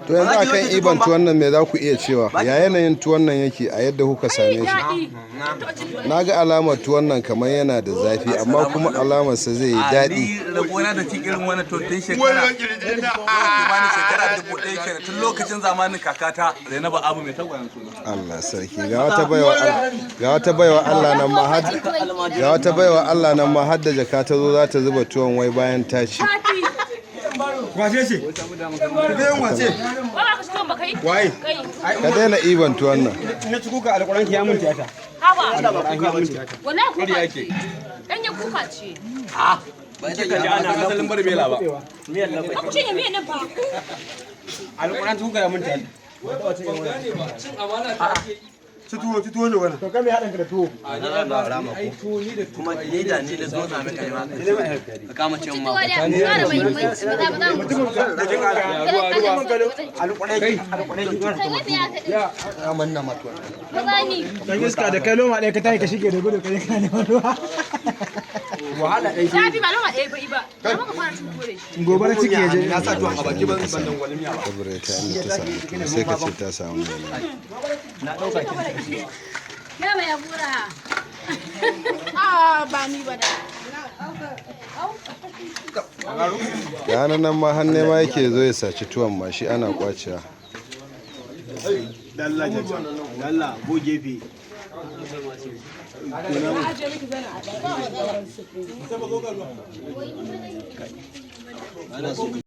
To yanzu akan iban tuwon nan me za ku iya cewa? Ya yanayin tuwon nan yake a yadda kuka same shi? Na ga alamar tuwon nan kamar yana da zafi amma kuma alamarsa zai yi daɗi. Ni rabona da cin irin wani to tun shekara kimanin shekara 1000 kenan tun lokacin zamanin kakata Zainabu Abu mai tagwayen suna. Allah sarki ga wata baiwa Allah nan ma har da jaka ta zo za ta zuba tuwon wai bayan ta ci. Wace ce? Gidan wace? Waye? Ka daina iban tuwon nan. Na ci kuka alƙur'an ya mun tiyata. Haba. Alƙur'an ya mun tiyata. Wallahi kuka ce. Ɗanye kuka ce. Ah, ba ita ji ana asalin barbela ba. Miyar labai. Ku cinye miyan nan fa. Alƙur'an kuka ya mun tiyata. Cin amana ta ake. Ci tuwo ne wannan. To kai me haɗin ka da tuwo? A ni ba rama ko. Kuma ni da zo na mai kai ma. Ka kama cin ma. Dan iska da kai loma ɗaya ka tashi ka shige da gudu kai ka neman ruwa. Wahala ɗaya. Zafi ba loma ɗaya ba. Ba ka fara cin tuwo da shi. Gobe na ciki ya je. Na sa tuwon a baki ban dan gwalin miya ba. Saboda ta inda ta samu sai ka ce ta samu ne. Na dauka ki. Ya mai abura. Ah, ba ni ba da. Gana nan ma hannu ma yake zo ya saci tuwon ma shi ana kwacewa. Dalla jaja. Dalla go gefe.